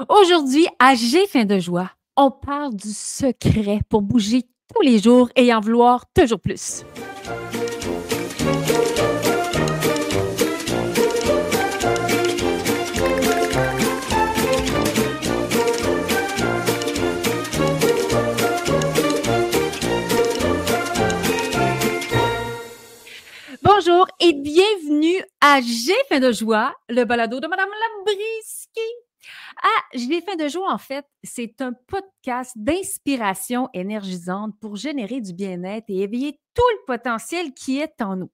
Aujourd'hui, à J'ai faim de joie, on parle du secret pour bouger tous les jours et en vouloir toujours plus. Bonjour et bienvenue à J'ai faim de joie, le balado de Madame Labrisky. J'ai faim de joie, en fait, c'est un podcast d'inspiration énergisante pour générer du bien-être et éveiller tout le potentiel qui est en nous.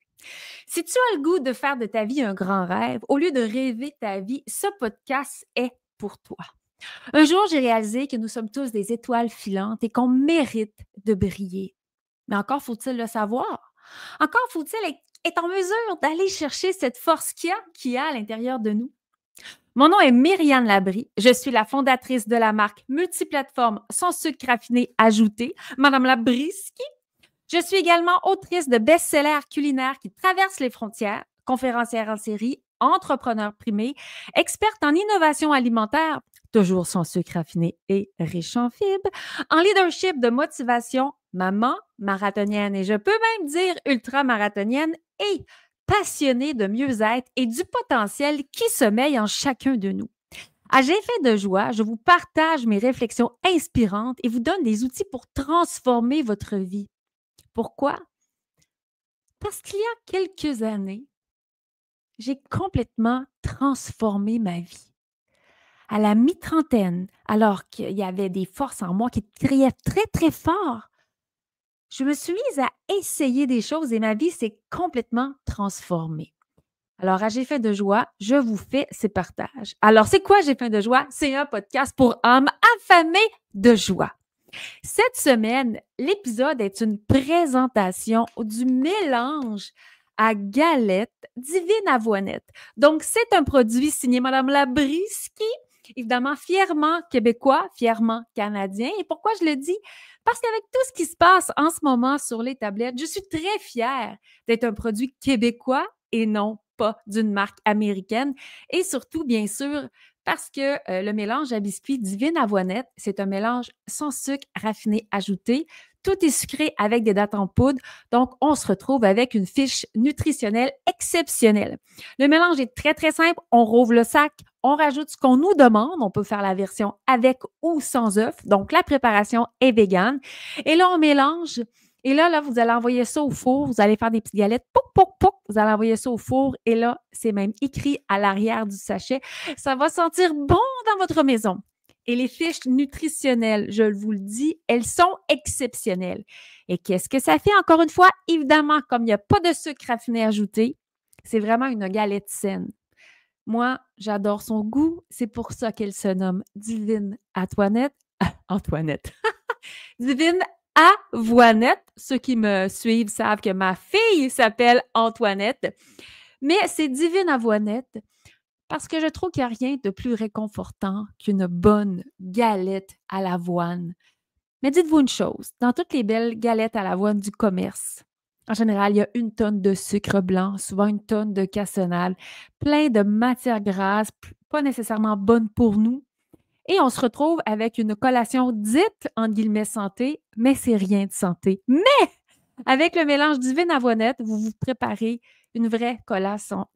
Si tu as le goût de faire de ta vie un grand rêve, au lieu de rêver ta vie, ce podcast est pour toi. Un jour, j'ai réalisé que nous sommes tous des étoiles filantes et qu'on mérite de briller. Mais encore faut-il le savoir. Encore faut-il être en mesure d'aller chercher cette force qu'il y a à l'intérieur de nous. Mon nom est Myriane Labrie. Je suis la fondatrice de la marque multiplateforme sans sucre raffiné ajouté, Madame Labrisky. Je suis également autrice de best-sellers culinaires qui traversent les frontières, conférencière en série, entrepreneur primé, experte en innovation alimentaire, toujours sans sucre raffiné et riche en fibres, en leadership de motivation, maman, marathonienne et je peux même dire ultra-marathonienne et passionnée de mieux-être et du potentiel qui sommeille en chacun de nous. À J'ai faim de joie, je vous partage mes réflexions inspirantes et vous donne des outils pour transformer votre vie. Pourquoi? Parce qu'il y a quelques années, j'ai complètement transformé ma vie. À la mi-trentaine, alors qu'il y avait des forces en moi qui criaient très, très fort, je me suis mise à essayer des choses et ma vie s'est complètement transformée. Alors, à J'ai faim de joie, je vous fais ces partages. Alors, c'est quoi J'ai faim de joie? C'est un podcast pour âmes affamées de joie. Cette semaine, l'épisode est une présentation du mélange à galette Divine Avoinette. Donc, c'est un produit signé Madame Labrisky, évidemment fièrement québécois, fièrement canadien. Et pourquoi je le dis? Parce qu'avec tout ce qui se passe en ce moment sur les tablettes, je suis très fière d'être un produit québécois et non pas d'une marque américaine. Et surtout, bien sûr, parce que le mélange à biscuits Divine Avoinette, c'est un mélange sans sucre raffiné ajouté. Tout est sucré avec des dattes en poudre. Donc, on se retrouve avec une fiche nutritionnelle exceptionnelle. Le mélange est très, très simple. On rouvre le sac, on rajoute ce qu'on nous demande. On peut faire la version avec ou sans œufs. Donc, la préparation est végane. Et là, on mélange. Et là, vous allez envoyer ça au four. Vous allez faire des petites galettes. Pouc, pouc, pouc. Vous allez envoyer ça au four. Et là, c'est même écrit à l'arrière du sachet. Ça va sentir bon dans votre maison. Et les fiches nutritionnelles, je vous le dis, elles sont exceptionnelles. Et qu'est-ce que ça fait? Encore une fois, évidemment, comme il n'y a pas de sucre raffiné ajouté, c'est vraiment une galette saine. Moi, j'adore son goût. C'est pour ça qu'elle se nomme Divine Antoinette. Antoinette. Divine Avoinette. Ceux qui me suivent savent que ma fille s'appelle Antoinette. Mais c'est Divine Avoinette parce que je trouve qu'il n'y a rien de plus réconfortant qu'une bonne galette à l'avoine. Mais dites-vous une chose, dans toutes les belles galettes à l'avoine du commerce, en général, il y a 1 tonne de sucre blanc, souvent 1 tonne de cassonade, plein de matières grasses, pas nécessairement bonnes pour nous. Et on se retrouve avec une collation dite, entre guillemets, santé, mais c'est rien de santé. Mais avec le mélange Divine Avoinette, vous vous préparez une vraie collation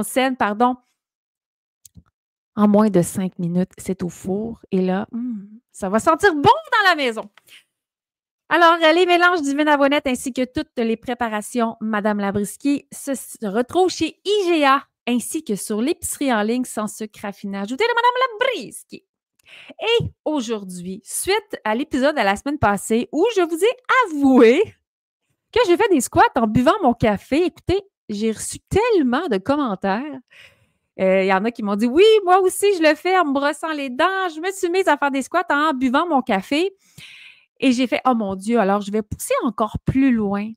saine, en moins de 5 minutes. C'est au four et là, ça va sentir bon dans la maison. Alors, les mélanges Divine Avoinette ainsi que toutes les préparations Madame Labrisky se retrouvent chez IGA ainsi que sur l'épicerie en ligne sans sucre raffiné ajouté de Madame Labrisky. Et aujourd'hui, suite à l'épisode de la semaine passée où je vous ai avoué que j'ai fait des squats en buvant mon café, écoutez, j'ai reçu tellement de commentaires. Il y en a qui m'ont dit « Oui, moi aussi, je le fais en me brossant les dents. Je me suis mise à faire des squats en buvant mon café. » Et j'ai fait « Oh mon Dieu, alors je vais pousser encore plus loin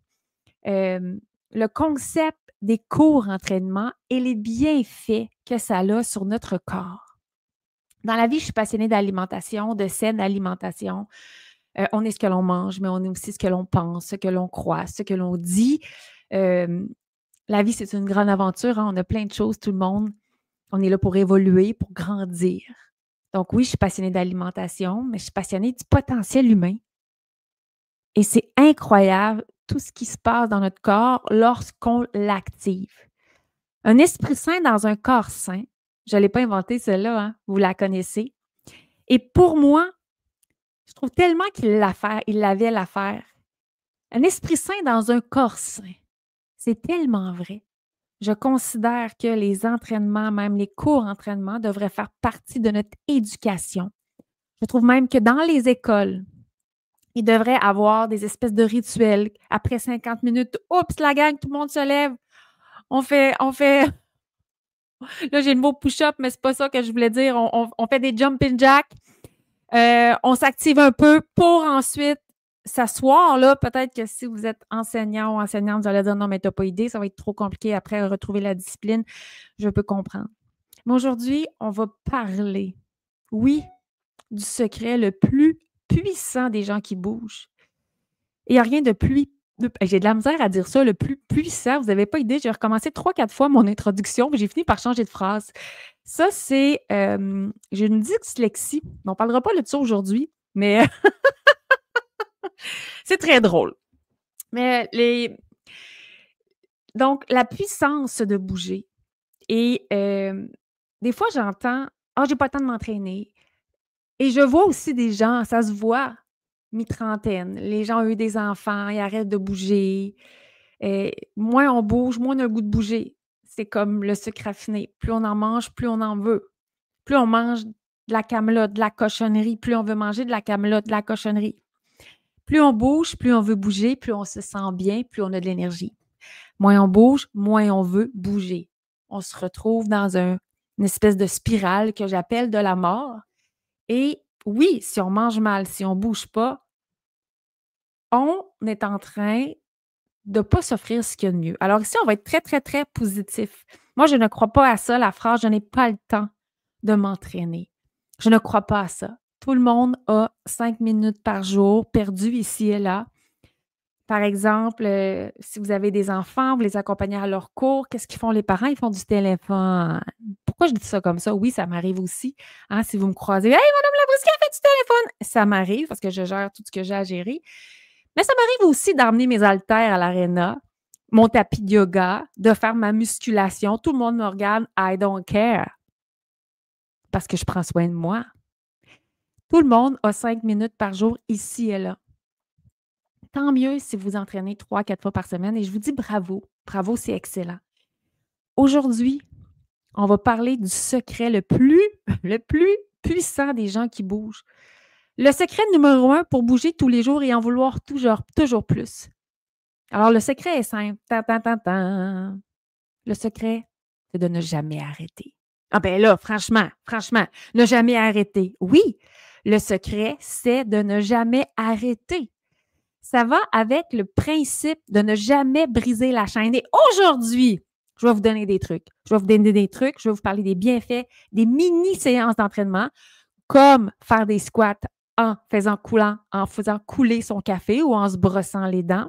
le concept des courts entraînements et les bienfaits que ça a sur notre corps. » Dans la vie, je suis passionnée d'alimentation, de saine alimentation. On est ce que l'on mange, mais on est aussi ce que l'on pense, ce que l'on croit, ce que l'on dit. La vie, c'est une grande aventure. Hein? On a plein de choses, tout le monde. On est là pour évoluer, pour grandir. Donc oui, je suis passionnée d'alimentation, mais je suis passionnée du potentiel humain. Et c'est incroyable tout ce qui se passe dans notre corps lorsqu'on l'active. Un esprit sain dans un corps sain, je ne l'ai pas inventé celle-là, hein, vous la connaissez. Et pour moi, je trouve tellement il avait l'affaire. Un esprit sain dans un corps sain, c'est tellement vrai. Je considère que les entraînements, même les cours entraînements, devraient faire partie de notre éducation. Je trouve même que dans les écoles, il devrait avoir des espèces de rituels. Après 50 minutes, oups, la gang, tout le monde se lève. On fait, là j'ai le mot push-up, mais c'est pas ça que je voulais dire. On fait des jumping jacks. On s'active un peu pour ensuite s'asseoir. Là, peut-être que si vous êtes enseignant ou enseignante, vous allez dire non, mais tu n'as pas idée, ça va être trop compliqué après retrouver la discipline. Je peux comprendre. Mais aujourd'hui, on va parler, oui, du secret le plus puissant des gens qui bougent. Et il n'y a rien de plus. J'ai de la misère à dire ça, le plus puissant. Vous n'avez pas idée. J'ai recommencé 3-4 fois mon introduction, puis j'ai fini par changer de phrase. Ça, c'est. J'ai une dyslexie. On ne parlera pas de ça aujourd'hui, mais c'est très drôle. Mais donc, la puissance de bouger. Et des fois, j'entends j'ai pas le temps de m'entraîner. Et je vois aussi des gens, ça se voit, mi-trentaine. Les gens ont eu des enfants, ils arrêtent de bouger. Moins on bouge, moins on a le goût de bouger. C'est comme le sucre raffiné. Plus on en mange, plus on en veut. Plus on mange de la camelote, de la cochonnerie, plus on veut manger de la camelote, de la cochonnerie. Plus on bouge, plus on veut bouger, plus on se sent bien, plus on a de l'énergie. Moins on bouge, moins on veut bouger. On se retrouve dans une espèce de spirale que j'appelle de la mort. Et oui, si on mange mal, si on ne bouge pas, on est en train de ne pas s'offrir ce qu'il y a de mieux. Alors ici, on va être très, très, très positif. Moi, je ne crois pas à ça, la phrase « je n'ai pas le temps de m'entraîner ». Je ne crois pas à ça. Tout le monde a 5 minutes par jour perdues ici et là. Par exemple, si vous avez des enfants, vous les accompagnez à leur cours, qu'est-ce qu'ils font les parents? Ils font du téléphone. Pourquoi je dis ça comme ça? Oui, ça m'arrive aussi. Hein, si vous me croisez, « Hey, Madame Labrisky, elle fait du téléphone! » Ça m'arrive parce que je gère tout ce que j'ai à gérer. Mais ça m'arrive aussi d'emmener mes haltères à l'aréna, mon tapis de yoga, de faire ma musculation. Tout le monde me regarde, « I don't care. » Parce que je prends soin de moi. Tout le monde a 5 minutes par jour ici et là. Tant mieux si vous entraînez 3-4 fois par semaine et je vous dis bravo. Bravo, c'est excellent. Aujourd'hui, on va parler du secret le plus puissant des gens qui bougent. Le secret numéro 1 pour bouger tous les jours et en vouloir toujours plus. Alors, le secret est simple. Le secret, c'est de ne jamais arrêter. Ah ben là, franchement, ne jamais arrêter. Oui, le secret, c'est de ne jamais arrêter. Ça va avec le principe de ne jamais briser la chaîne. Et aujourd'hui, je vais vous donner des trucs. Je vais vous parler des bienfaits, des mini-séances d'entraînement, comme faire des squats en faisant couler son café ou en se brossant les dents.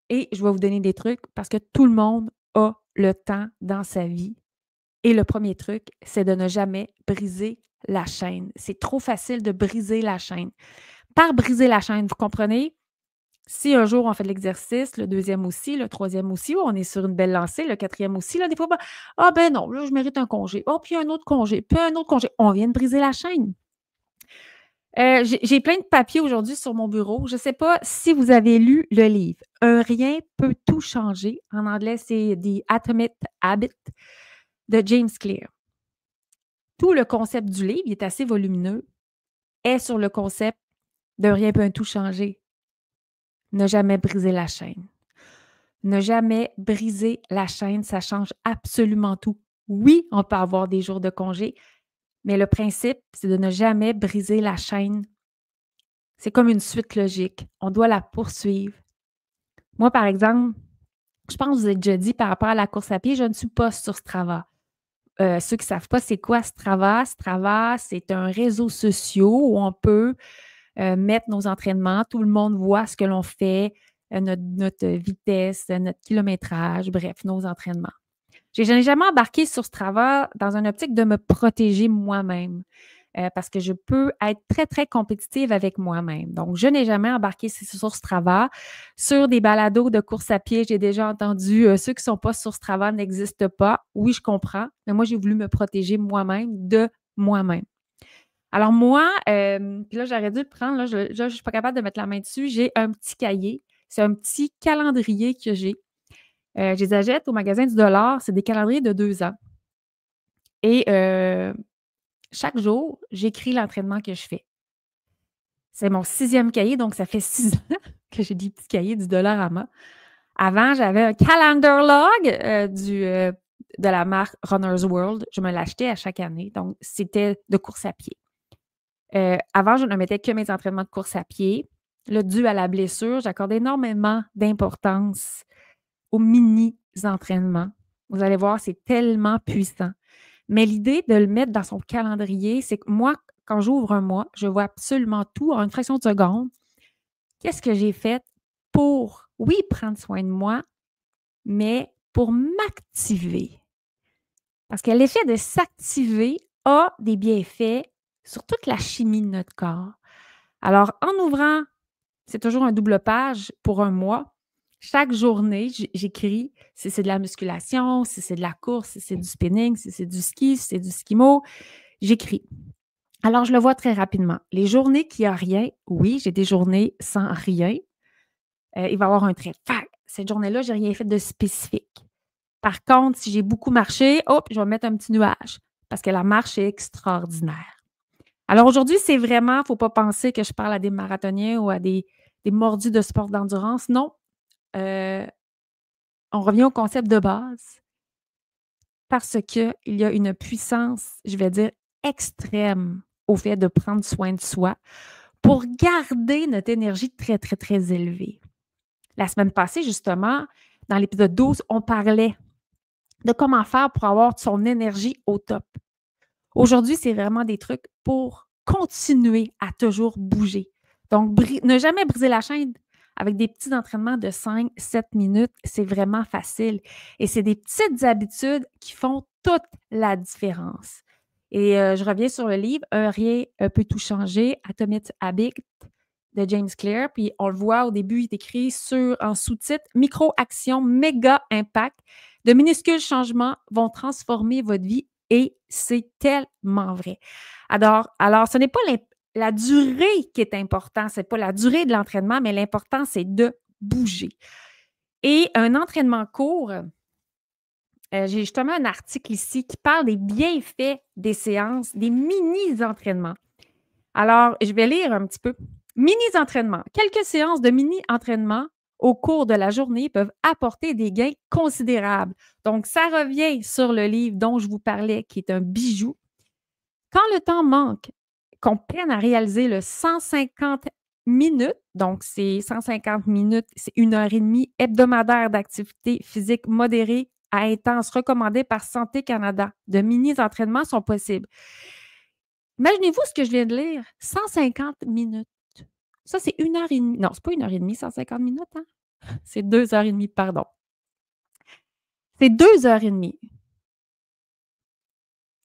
Et je vais vous donner des trucs parce que tout le monde a le temps dans sa vie. Et le premier truc, c'est de ne jamais briser la chaîne. C'est trop facile de briser la chaîne. Par briser la chaîne, vous comprenez? Si un jour on fait de l'exercice, le deuxième aussi, le troisième aussi, on est sur une belle lancée, le quatrième aussi, là, des fois, ben non, là, je mérite un congé. Oh, puis un autre congé, puis un autre congé. On vient de briser la chaîne. J'ai plein de papiers aujourd'hui sur mon bureau. Je ne sais pas si vous avez lu le livre « Un rien peut tout changer ». En anglais, c'est « The Atomic Habit » de James Clear. Tout le concept du livre, il est assez volumineux, est sur le concept de « rien peut tout changer ». Ne jamais briser la chaîne. Ne jamais briser la chaîne, ça change absolument tout. Oui, on peut avoir des jours de congé, mais le principe, c'est de ne jamais briser la chaîne. C'est comme une suite logique. On doit la poursuivre. Moi, par exemple, je pense que vous avez déjà dit par rapport à la course à pied, je ne suis pas sur Strava. Ceux qui ne savent pas c'est quoi Strava, Strava, c'est un réseau social où on peut mettre nos entraînements. Tout le monde voit ce que l'on fait, notre vitesse, notre kilométrage, bref, nos entraînements. Je n'ai jamais embarqué sur Strava dans une optique de me protéger moi-même. Parce que je peux être très, très compétitive avec moi-même. Donc, je n'ai jamais embarqué sur Strava. Sur des balados de course à pied, j'ai déjà entendu ceux qui ne sont pas sur Strava n'existent pas. Oui, je comprends, mais moi, j'ai voulu me protéger moi-même de moi-même. Alors, moi, puis là, j'aurais dû le prendre, là, je ne suis pas capable de mettre la main dessus. J'ai un petit cahier. C'est un petit calendrier que j'ai. Je les achète au magasin du dollar. C'est des calendriers de 2 ans. Et chaque jour, j'écris l'entraînement que je fais. C'est mon 6e cahier, donc ça fait 6 ans que j'ai des petits cahiers du Dollarama. Avant, j'avais un calendar log de la marque Runner's World. Je me l'achetais à chaque année, donc c'était de course à pied. Avant, je ne mettais que mes entraînements de course à pied. Là, dû à la blessure, j'accorde énormément d'importance aux mini-entraînements. Vous allez voir, c'est tellement puissant. Mais l'idée de le mettre dans son calendrier, c'est que moi, quand j'ouvre un mois, je vois absolument tout en une fraction de seconde. Qu'est-ce que j'ai fait pour, oui, prendre soin de moi, mais pour m'activer? Parce que l'effet de s'activer a des bienfaits sur toute la chimie de notre corps. Alors, en ouvrant, c'est toujours un double page pour un mois. Chaque journée, j'écris si c'est de la musculation, si c'est de la course, si c'est du spinning, si c'est du ski, si c'est du skimo. J'écris. Alors, je le vois très rapidement. Les journées qu'il n'y a rien, oui, j'ai des journées sans rien. Il va y avoir un trait. Cette journée-là, je n'ai rien fait de spécifique. Par contre, si j'ai beaucoup marché, hop, je vais mettre un petit nuage parce que la marche est extraordinaire. Alors aujourd'hui, c'est vraiment, il ne faut pas penser que je parle à des marathoniens ou à des mordus de sport d'endurance. Non. On revient au concept de base parce qu'il y a une puissance, je vais dire, extrême au fait de prendre soin de soi pour garder notre énergie très, très, très élevée. La semaine passée, justement, dans l'épisode 12, on parlait de comment faire pour avoir son énergie au top. Aujourd'hui, c'est vraiment des trucs pour continuer à toujours bouger. Donc, ne jamais briser la chaîne avec des petits entraînements de 5-7 minutes, c'est vraiment facile. Et c'est des petites habitudes qui font toute la différence. Et je reviens sur le livre « Un rien peut tout changer, Atomic Habits » de James Clear. Puis on le voit au début, il est écrit en sous-titre « Micro-action, méga impact. De minuscules changements vont transformer votre vie. » Et c'est tellement vrai. Alors ce n'est pas la durée qui est importante, ce n'est pas la durée de l'entraînement, mais l'important, c'est de bouger. Et un entraînement court, j'ai justement un article ici qui parle des bienfaits des séances, des mini-entraînements. Alors, je vais lire un petit peu. Mini-entraînements. Quelques séances de mini-entraînement au cours de la journée peuvent apporter des gains considérables. Donc, ça revient sur le livre dont je vous parlais, qui est un bijou. Quand le temps manque, qu'on peine à réaliser le 150 minutes, donc c'est 150 minutes, c'est 1h30 hebdomadaire d'activité physique modérée à intense recommandée par Santé Canada. De mini-entraînements sont possibles. Imaginez-vous ce que je viens de lire, 150 minutes. Ça, c'est 1h30. Non, c'est pas 1h30, 150 minutes, hein? C'est 2h30, pardon. C'est 2h30.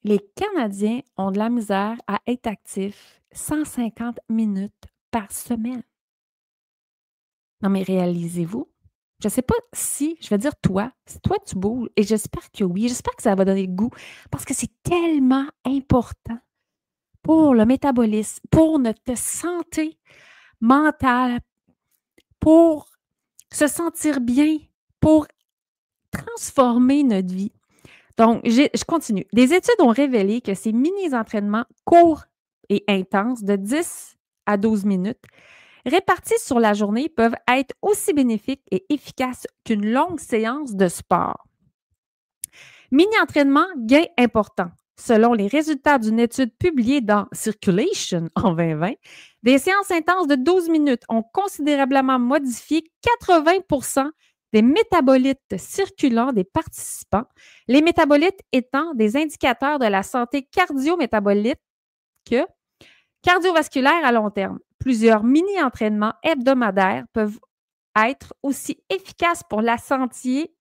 Les Canadiens ont de la misère à être actifs 150 minutes par semaine. Non, mais réalisez-vous, je ne sais pas si, je vais dire toi, si toi tu bouges, et j'espère que oui, j'espère que ça va donner le goût, parce que c'est tellement important pour le métabolisme, pour notre santé mentale, pour se sentir bien, pour transformer notre vie. Donc, je continue. Des études ont révélé que ces mini-entraînements courts et intenses de 10 à 12 minutes répartis sur la journée peuvent être aussi bénéfiques et efficaces qu'une longue séance de sport. Mini-entraînement, gain important. Selon les résultats d'une étude publiée dans Circulation en 2020, des séances intenses de 12 minutes ont considérablement modifié 80% des métabolites circulants des participants, les métabolites étant des indicateurs de la santé cardio-métabolique cardiovasculaire à long terme. Plusieurs mini-entraînements hebdomadaires peuvent être aussi efficaces pour la santé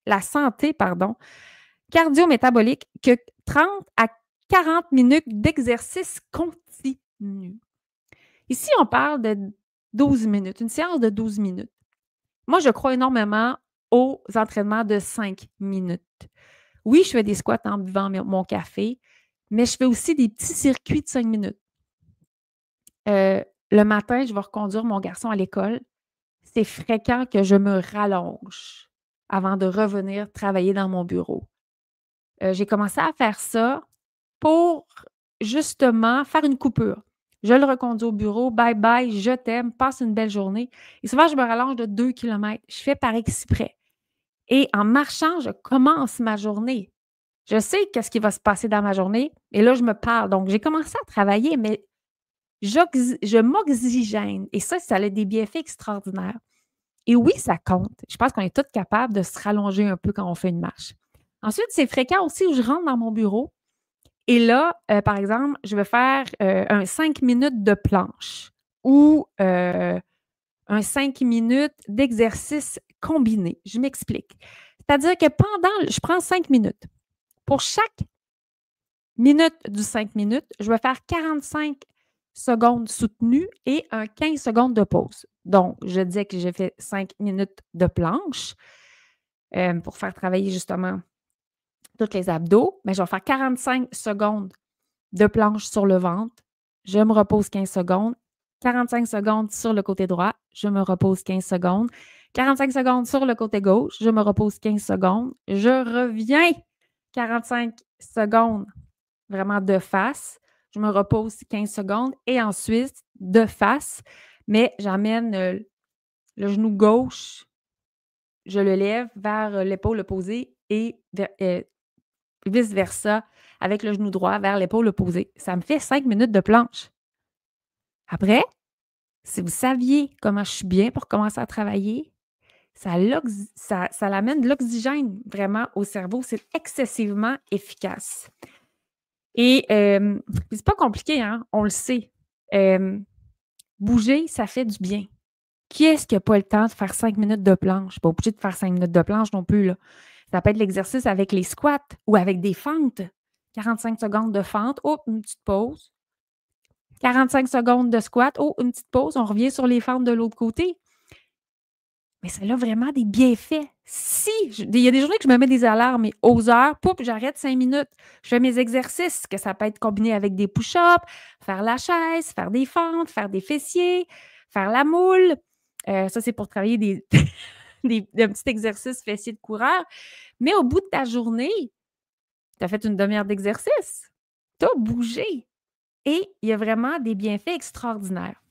cardio-métabolique que 30 à 40 minutes d'exercice continu. Ici, on parle de 12 minutes, une séance de 12 minutes. Moi, je crois énormément aux entraînements de 5 minutes. Oui, je fais des squats en buvant mon café, mais je fais aussi des petits circuits de 5 minutes. Le matin, je vais reconduire mon garçon à l'école. C'est fréquent que je me rallonge avant de revenir travailler dans mon bureau. J'ai commencé à faire ça pour justement faire une coupure. Je le reconduis au bureau, bye bye, je t'aime, passe une belle journée. Et souvent, je me rallonge de 2 kilomètres. Je fais par exprès. Et en marchant, je commence ma journée. Je sais qu'est-ce qui va se passer dans ma journée et là, je me parle. Donc, j'ai commencé à travailler, mais je m'oxygène. Et ça a des bienfaits extraordinaires. Et oui, ça compte. Je pense qu'on est tous capables de se rallonger un peu quand on fait une marche. Ensuite, c'est fréquent aussi où je rentre dans mon bureau et là, par exemple, je vais faire un 5 minutes de planche ou un 5 minutes d'exercice combiné. Je m'explique. C'est-à-dire que je prends 5 minutes. Pour chaque minute du 5 minutes, je vais faire 45 secondes soutenues et un 15 secondes de pause. Donc, je disais que j'ai fait 5 minutes de planche pour faire travailler justement tous les abdos, mais je vais faire 45 secondes de planche sur le ventre. Je me repose 15 secondes. 45 secondes sur le côté droit. Je me repose 15 secondes. 45 secondes sur le côté gauche. Je me repose 15 secondes. Je reviens 45 secondes vraiment de face. Je me repose 15 secondes et ensuite de face, mais j'amène le genou gauche, je le lève vers l'épaule opposée et vice-versa avec le genou droit vers l'épaule opposée. Ça me fait 5 minutes de planche. Après, si vous saviez comment je suis bien pour commencer à travailler, ça l'amène de l'oxygène vraiment au cerveau. C'est excessivement efficace. Et c'est pas compliqué, hein? On le sait. Bouger, ça fait du bien. Qui est-ce qui n'a pas le temps de faire 5 minutes de planche? Je suis pas obligée de faire 5 minutes de planche non plus, là. Ça peut être l'exercice avec les squats ou avec des fentes. 45 secondes de fente, oh, une petite pause. 45 secondes de squat, oh, une petite pause. On revient sur les fentes de l'autre côté. Mais ça a vraiment des bienfaits. Il y a des journées que je me mets des alarmes, mais aux heures, pouf, j'arrête 5 minutes. Je fais mes exercices, que ça peut être combiné avec des push-ups, faire la chaise, faire des fentes, faire des fessiers, faire la moule. Ça, c'est pour travailler des petits exercices fessiers de coureur. Mais au bout de ta journée, tu as fait une demi-heure d'exercice. Tu as bougé. Et il y a vraiment des bienfaits extraordinaires.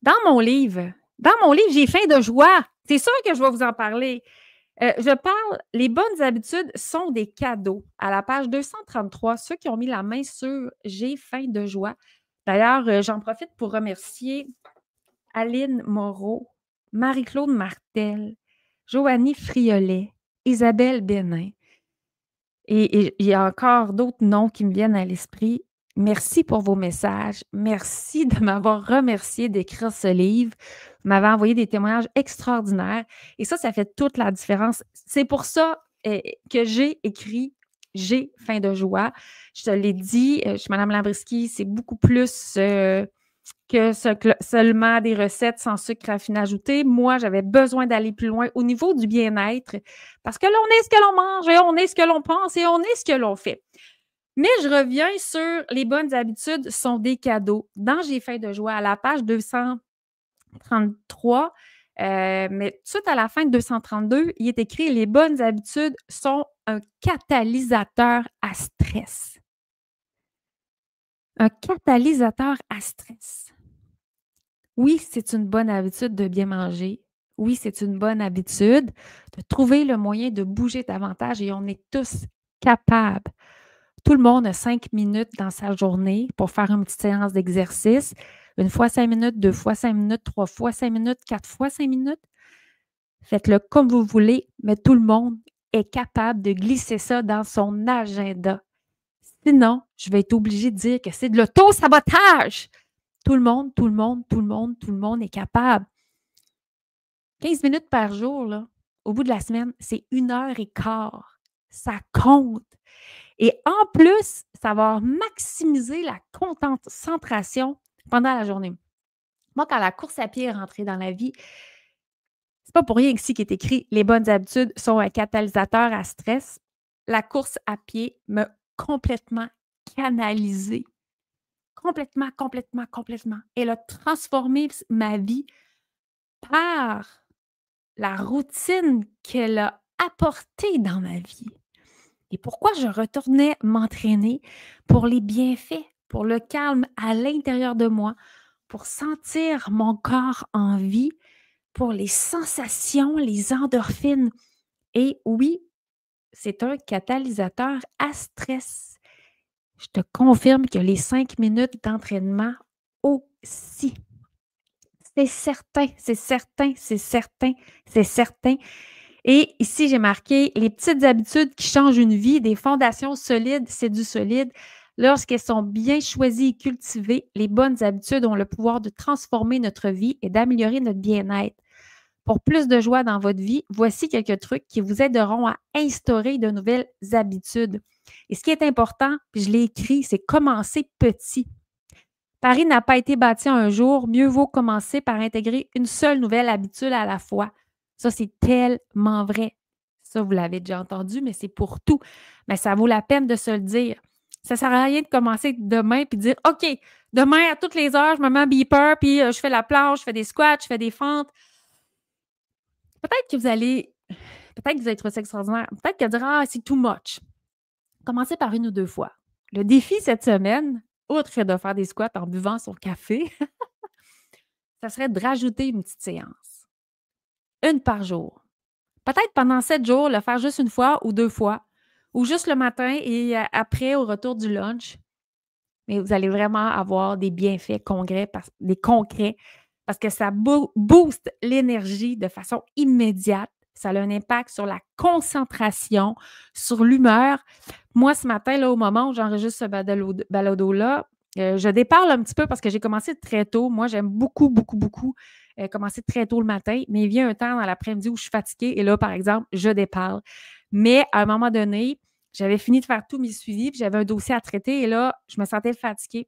Dans mon livre, j'ai faim de joie. C'est sûr que je vais vous en parler. Je parle, les bonnes habitudes sont des cadeaux. À la page 233, ceux qui ont mis la main sur J'ai faim de joie. D'ailleurs, j'en profite pour remercier Aline Moreau, Marie-Claude Martel, Joanie Friolet, Isabelle Bénin. Et il y a encore d'autres noms qui me viennent à l'esprit. Merci pour vos messages. Merci de m'avoir remercié d'écrire ce livre. Vous m'avez envoyé des témoignages extraordinaires. Et ça fait toute la différence. C'est pour ça que j'ai écrit J'ai faim de joie. Je te l'ai dit, je suis Mme Lambriski, c'est beaucoup plus que seulement des recettes sans sucre raffiné ajouté. Moi, j'avais besoin d'aller plus loin au niveau du bien-être parce que là, on est ce que l'on mange et on est ce que l'on pense et on est ce que l'on fait. Mais je reviens sur les bonnes habitudes sont des cadeaux. Dans J'ai faim de joie, à la page 233, mais tout de suite à la fin de 232, il est écrit « Les bonnes habitudes sont un catalyseur à stress ». Un catalyseur à stress. Oui, c'est une bonne habitude de bien manger. Oui, c'est une bonne habitude de trouver le moyen de bouger davantage et on est tous capables. Tout le monde a 5 minutes dans sa journée pour faire une petite séance d'exercice. Une fois 5 minutes, 2 fois 5 minutes, 3 fois 5 minutes, 4 fois 5 minutes. Faites-le comme vous voulez, mais tout le monde est capable de glisser ça dans son agenda. Sinon, je vais être obligée de dire que c'est de l'auto-sabotage. Tout le monde est capable. 15 minutes par jour, là, au bout de la semaine, c'est 1 heure et quart. ça compte. Et en plus, ça va maximiser la concentration pendant la journée. Moi, quand la course à pied est rentrée dans la vie, c'est pas pour rien ici qui est écrit les bonnes habitudes sont un catalyseur à stress. La course à pied m'a complètement canalisée. Complètement, complètement, complètement. Elle a transformé ma vie par la routine qu'elle a apportée dans ma vie. Et pourquoi je retournais m'entraîner? Pour les bienfaits, pour le calme à l'intérieur de moi, pour sentir mon corps en vie, pour les sensations, les endorphines. Et oui, c'est un catalyseur à stress. Je te confirme que les 5 minutes d'entraînement aussi. C'est certain, c'est certain, c'est certain, c'est certain. Et ici, j'ai marqué les petites habitudes qui changent une vie, des fondations solides, c'est du solide. Lorsqu'elles sont bien choisies et cultivées, les bonnes habitudes ont le pouvoir de transformer notre vie et d'améliorer notre bien-être. Pour plus de joie dans votre vie, voici quelques trucs qui vous aideront à instaurer de nouvelles habitudes. Et ce qui est important, puis je l'ai écrit, c'est commencer petit. Paris n'a pas été bâti en un jour, mieux vaut commencer par intégrer une seule nouvelle habitude à la fois. Ça, c'est tellement vrai. Ça, vous l'avez déjà entendu, mais c'est pour tout. Mais ça vaut la peine de se le dire. Ça ne sert à rien de commencer demain puis de dire OK, demain, à toutes les heures, je me mets un beeper, puis je fais la planche, je fais des squats, je fais des fentes. Peut-être que vous allez trouver ça extraordinaire. Peut-être que vous allez dire ah, c'est too much. Commencez par une ou deux fois. Le défi cette semaine, outre de faire des squats en buvant son café, ça serait de rajouter une petite séance. Une par jour. Peut-être pendant 7 jours, le faire juste une fois ou 2 fois, ou juste le matin et après, au retour du lunch. Mais vous allez vraiment avoir des bienfaits concrets parce que ça booste l'énergie de façon immédiate. Ça a un impact sur la concentration, sur l'humeur. Moi, ce matin, là, au moment où j'enregistre ce balado-là, je déparle un petit peu parce que j'ai commencé très tôt. Moi, j'aime beaucoup, beaucoup, beaucoup commencer très tôt le matin, mais il vient un temps dans l'après-midi où je suis fatiguée et là, par exemple, je déparle. Mais à un moment donné, j'avais fini de faire tous mes suivis, puis j'avais un dossier à traiter et là, je me sentais fatiguée.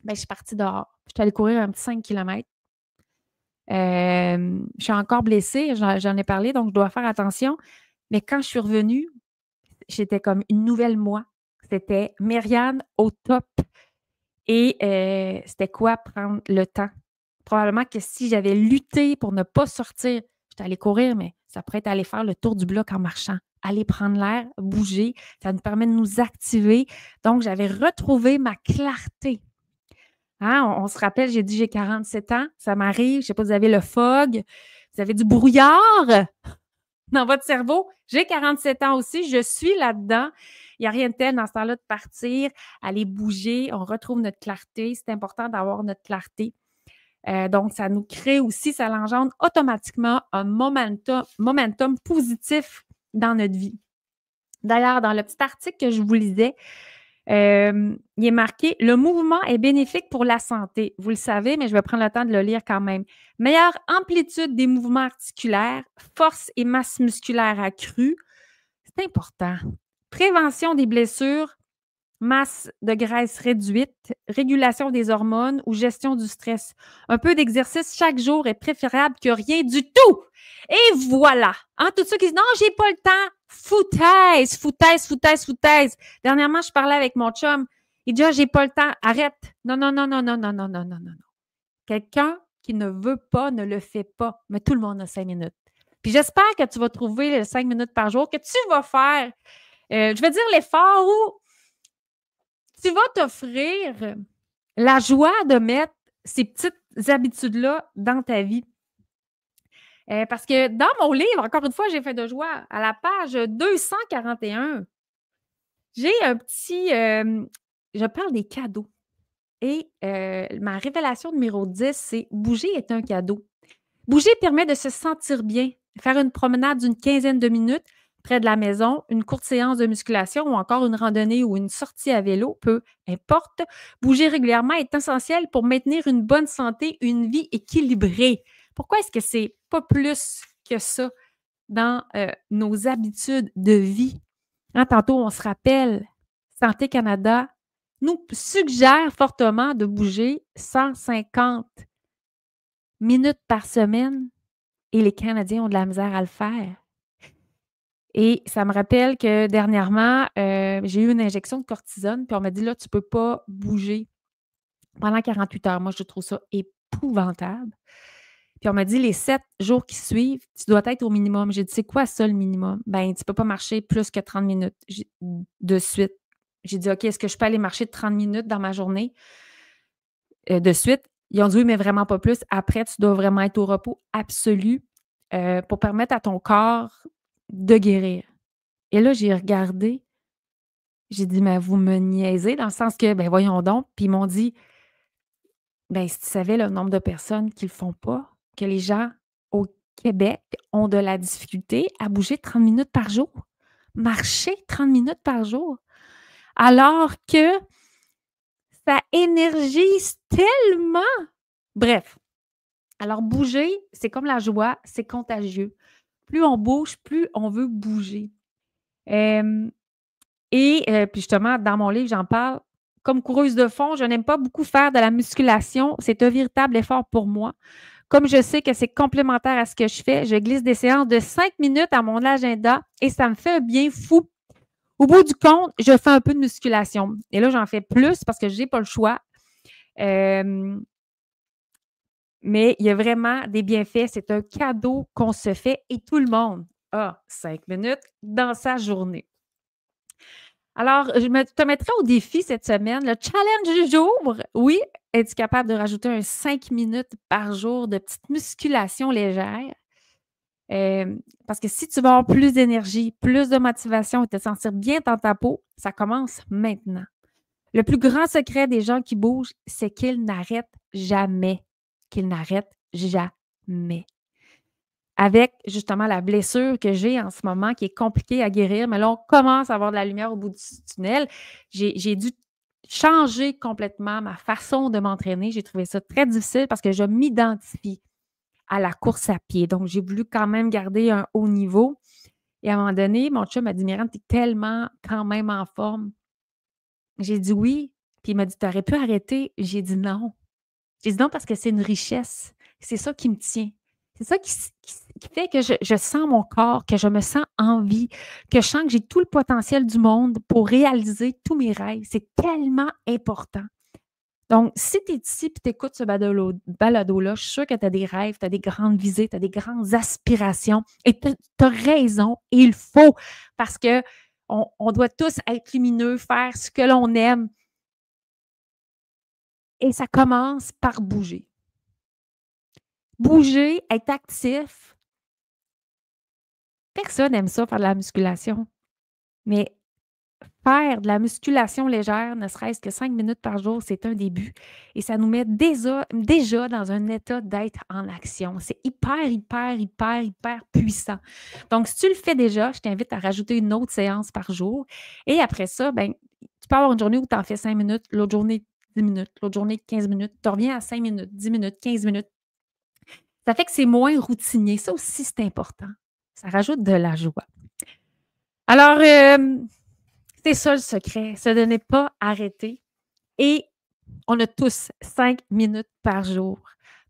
Bien, je suis partie dehors. Je suis allée courir un petit 5 km. Je suis encore blessée, j'en ai parlé, donc je dois faire attention. Mais quand je suis revenue, j'étais comme une nouvelle moi. C'était Myriam au top. Et c'était quoi prendre le temps? Probablement que si j'avais lutté pour ne pas sortir, j'étais allée courir, mais ça pourrait être aller faire le tour du bloc en marchant, aller prendre l'air, bouger. Ça nous permet de nous activer. Donc, j'avais retrouvé ma clarté. Hein, on se rappelle, j'ai dit j'ai 47 ans, ça m'arrive, je ne sais pas, vous avez le fog, vous avez du brouillard dans votre cerveau. J'ai 47 ans aussi, je suis là-dedans. Il n'y a rien de tel dans ce temps-là de partir, aller bouger, on retrouve notre clarté. C'est important d'avoir notre clarté. Donc, ça nous crée aussi, ça l'engendre automatiquement un momentum positif dans notre vie. D'ailleurs, dans le petit article que je vous lisais, il est marqué « Le mouvement est bénéfique pour la santé ». Vous le savez, mais je vais prendre le temps de le lire quand même. Meilleure amplitude des mouvements articulaires, force et masse musculaire accrue. C'est important. Prévention des blessures, masse de graisse réduite, régulation des hormones ou gestion du stress. Un peu d'exercice chaque jour est préférable que rien du tout. Et voilà. Hein, tous ceux qui disent « Non, j'ai pas le temps ». Foutaise, foutaise, foutaise, foutaise. Dernièrement, je parlais avec mon chum. Il dit « Ah, j'ai pas le temps. Arrête. » Non, non, non, non, non, non, non, non, non, non. Quelqu'un qui ne veut pas ne le fait pas. Mais tout le monde a 5 minutes. Puis j'espère que tu vas trouver les 5 minutes par jour, que tu vas faire, je vais dire l'effort où tu vas t'offrir la joie de mettre ces petites habitudes-là dans ta vie. Parce que dans mon livre, encore une fois, j'ai fait de joie, à la page 241, j'ai un petit... je parle des cadeaux. Et ma révélation numéro 10, c'est « Bouger est un cadeau ». Bouger permet de se sentir bien. Faire une promenade d'une quinzaine de minutes près de la maison, une courte séance de musculation ou encore une randonnée ou une sortie à vélo, peu importe. Bouger régulièrement est essentiel pour maintenir une bonne santé, une vie équilibrée. Pourquoi est-ce que c'est pas plus que ça dans nos habitudes de vie? Hein, tantôt, on se rappelle, Santé Canada nous suggère fortement de bouger 150 minutes par semaine et les Canadiens ont de la misère à le faire. Et ça me rappelle que dernièrement, j'ai eu une injection de cortisone, puis on m'a dit: «Là, tu peux pas bouger pendant 48 heures». Moi, je trouve ça épouvantable. Puis on m'a dit: «Les 7 jours qui suivent, tu dois être au minimum». J'ai dit: «C'est quoi ça, le minimum?» «Ben, tu peux pas marcher plus que 30 minutes». De suite. J'ai dit: «OK, est-ce que je peux aller marcher 30 minutes dans ma journée?» De suite. Ils ont dit: «Oui, mais vraiment pas plus. Après, tu dois vraiment être au repos absolu, pour permettre à ton corps de guérir». Et là, j'ai regardé, j'ai dit: «Mais vous me niaisez?» dans le sens que, ben voyons donc. Puis ils m'ont dit: «Ben, si tu savais le nombre de personnes qui le font pas, que les gens au Québec ont de la difficulté à bouger 30 minutes par jour, marcher 30 minutes par jour, alors que ça énergise tellement!» Bref, alors bouger, c'est comme la joie, c'est contagieux. Plus on bouge, plus on veut bouger. Hem Puis justement, dans mon livre, j'en parle. Comme coureuse de fond, je n'aime pas beaucoup faire de la musculation. C'est un véritable effort pour moi. Comme je sais que c'est complémentaire à ce que je fais, je glisse des séances de 5 minutes à mon agenda et ça me fait un bien fou. Au bout du compte, je fais un peu de musculation. Et là, j'en fais plus parce que je n'ai pas le choix. Mais il y a vraiment des bienfaits. C'est un cadeau qu'on se fait et tout le monde a 5 minutes dans sa journée. Alors, te mettrai au défi cette semaine. Le challenge du jour, oui, es-tu capable de rajouter un 5 minutes par jour de petite musculation légère? Parce que si tu veux avoir plus d'énergie, plus de motivation et te sentir bien dans ta peau, ça commence maintenant. Le plus grand secret des gens qui bougent, c'est qu'ils n'arrêtent jamais. Qu'ils n'arrêtent jamais. Avec justement la blessure que j'ai en ce moment qui est compliquée à guérir, mais là, on commence à avoir de la lumière au bout du tunnel. J'ai dû changer complètement ma façon de m'entraîner. J'ai trouvé ça très difficile parce que je m'identifie à la course à pied. Donc, j'ai voulu quand même garder un haut niveau. Et à un moment donné, mon chum m'a dit: «Myrane, tu es tellement quand même en forme». J'ai dit: «Oui». Puis il m'a dit: «Tu aurais pu arrêter». J'ai dit: «Non». J'ai dit: «Non» parce que c'est une richesse. C'est ça qui me tient. C'est ça qui fait que je sens mon corps, que je me sens en vie, que je sens que j'ai tout le potentiel du monde pour réaliser tous mes rêves. C'est tellement important. Donc, si tu es ici et tu écoutes ce balado-là, je suis sûre que tu as des rêves, tu as des grandes visées, tu as des grandes aspirations et tu as raison, et il faut, parce que on doit tous être lumineux, faire ce que l'on aime. Et ça commence par bouger. Bouger, être actif. Personne n'aime ça, faire de la musculation. Mais faire de la musculation légère, ne serait-ce que 5 minutes par jour, c'est un début. Et ça nous met déjà dans un état d'être en action. C'est hyper, hyper, hyper, hyper puissant. Donc, si tu le fais déjà, je t'invite à rajouter une autre séance par jour. Et après ça, ben, tu peux avoir une journée où tu en fais 5 minutes, l'autre journée 10 minutes, l'autre journée 15 minutes. Tu reviens à 5 minutes, 10 minutes, 15 minutes. Ça fait que c'est moins routinier. Ça aussi, c'est important. Ça rajoute de la joie. Alors, c'est ça le secret, c'est de ne pas arrêter. Et on a tous 5 minutes par jour.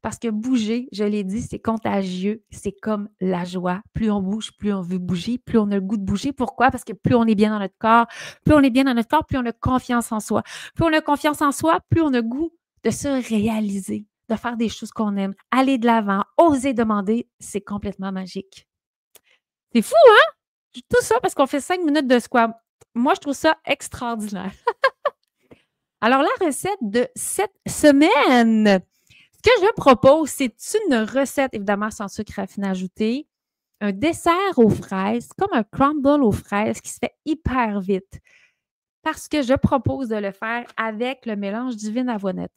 Parce que bouger, je l'ai dit, c'est contagieux. C'est comme la joie. Plus on bouge, plus on veut bouger, plus on a le goût de bouger. Pourquoi? Parce que plus on est bien dans notre corps, plus on est bien dans notre corps, plus on a confiance en soi. Plus on a confiance en soi, plus on a le goût de se réaliser, de faire des choses qu'on aime, aller de l'avant, oser demander. C'est complètement magique. C'est fou, hein? Tout ça parce qu'on fait 5 minutes de squat. Moi, je trouve ça extraordinaire. Alors, la recette de cette semaine, ce que je propose, c'est une recette, évidemment, sans sucre raffiné ajouté, un dessert aux fraises, comme un crumble aux fraises qui se fait hyper vite. Parce que je propose de le faire avec le mélange Divine Avoinette.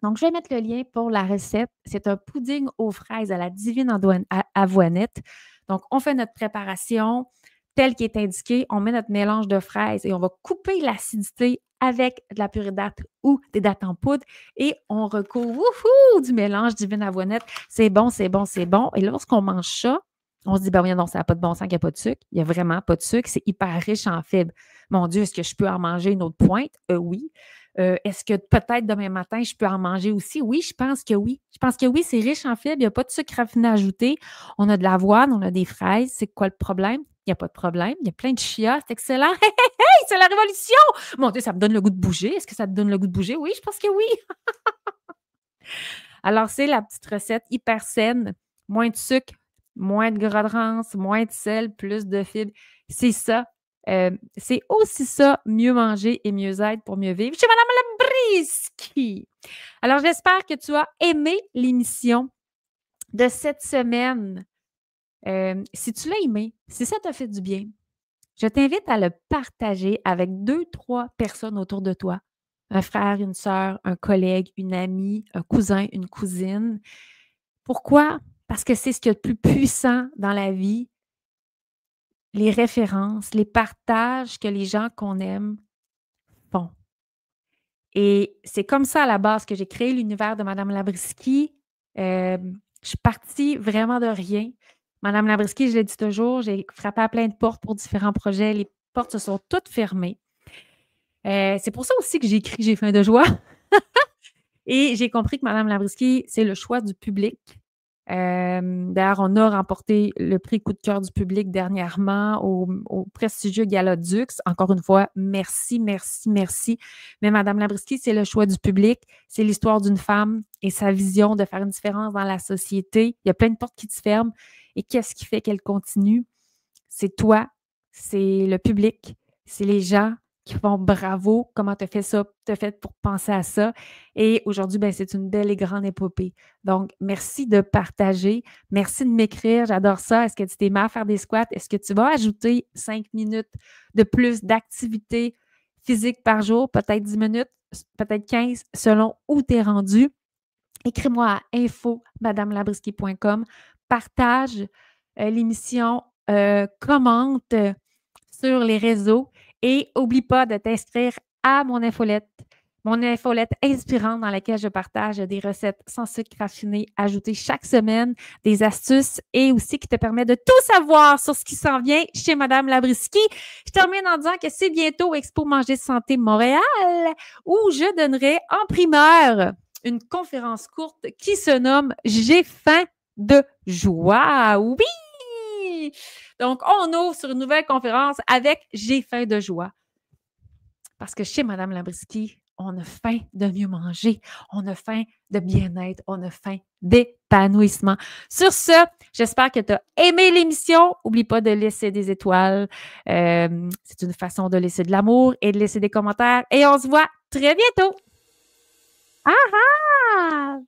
Donc, je vais mettre le lien pour la recette. C'est un pudding aux fraises à la Divine Avoinette. Donc, on fait notre préparation telle qu'il est indiqué. On met notre mélange de fraises et on va couper l'acidité avec de la purée de dattes ou des dattes en poudre et on recouvre du mélange Divine Avoinette. C'est bon, c'est bon, c'est bon. Et lorsqu'on mange ça, On se dit, ben oui, non, ça n'a pas de bon sens qu'il n'y a pas de sucre. Il n'y a vraiment pas de sucre. C'est hyper riche en fibres. Mon Dieu, est-ce que je peux en manger une autre pointe? Oui. Est-ce que peut-être demain matin, je peux en manger aussi? Oui, je pense que oui. Je pense que oui, c'est riche en fibres. Il n'y a pas de sucre raffiné à ajouter. On a de l'avoine, on a des fraises. C'est quoi le problème? Il n'y a pas de problème. Il y a plein de chia. C'est excellent. Hey, hey, hey, c'est la révolution! Mon Dieu, ça me donne le goût de bouger. Est-ce que ça te donne le goût de bouger? Oui, je pense que oui. Alors, c'est la petite recette hyper saine. Moins de sucre, moins de gras trans, moins de sel, plus de fibres. C'est ça. C'est aussi ça, mieux manger et mieux être pour mieux vivre. Chez Madame Labriski. Alors, j'espère que tu as aimé l'émission de cette semaine. Si tu l'as aimé, si ça t'a fait du bien, je t'invite à le partager avec 2, 3 personnes autour de toi. Un frère, une sœur, un collègue, une amie, un cousin, une cousine. Pourquoi? Parce que c'est ce qu'il y a de plus puissant dans la vie, les références, les partages que les gens qu'on aime font. Et c'est comme ça à la base que j'ai créé l'univers de Madame Labriski. Je suis partie vraiment de rien. Madame Labriski, je l'ai dit toujours, j'ai frappé à plein de portes pour différents projets. Les portes se sont toutes fermées. C'est pour ça aussi que j'ai écrit J'ai faim de joie. Et j'ai compris que Madame Labriski, c'est le choix du public. D'ailleurs, on a remporté le prix coup de cœur du public dernièrement au prestigieux Gala Dux. Encore une fois, merci, merci, merci. Mais Madame Labriski, c'est le choix du public. C'est l'histoire d'une femme et sa vision de faire une différence dans la société. Il y a plein de portes qui se ferment. Et qu'est-ce qui fait qu'elle continue? C'est toi, c'est le public, c'est les gens qui font bravo, comment tu as fait ça, tu as fait pour penser à ça. Et aujourd'hui, ben, c'est une belle et grande épopée. Donc, merci de partager. Merci de m'écrire. J'adore ça. Est-ce que tu t'es mis à faire des squats? Est-ce que tu vas ajouter 5 minutes de plus d'activité physique par jour? Peut-être 10 minutes, peut-être 15, selon où tu es rendu. Écris-moi à info@madamelabrisky.com. Partage l'émission, commente sur les réseaux et n'oublie pas de t'inscrire à mon infolette inspirante dans laquelle je partage des recettes sans sucre raffiné ajoutées chaque semaine, des astuces et aussi qui te permet de tout savoir sur ce qui s'en vient chez Madame Labriski. Je termine en disant que c'est bientôt Expo Manger Santé Montréal où je donnerai en primeur une conférence courte qui se nomme J'ai faim de joie. Oui! Donc, on ouvre sur une nouvelle conférence avec J'ai faim de joie. Parce que chez Madame Labriski, on a faim de mieux manger, on a faim de bien-être, on a faim d'épanouissement. Sur ce, j'espère que tu as aimé l'émission. N'oublie pas de laisser des étoiles. C'est une façon de laisser de l'amour et de laisser des commentaires. Et on se voit très bientôt. Ah ah!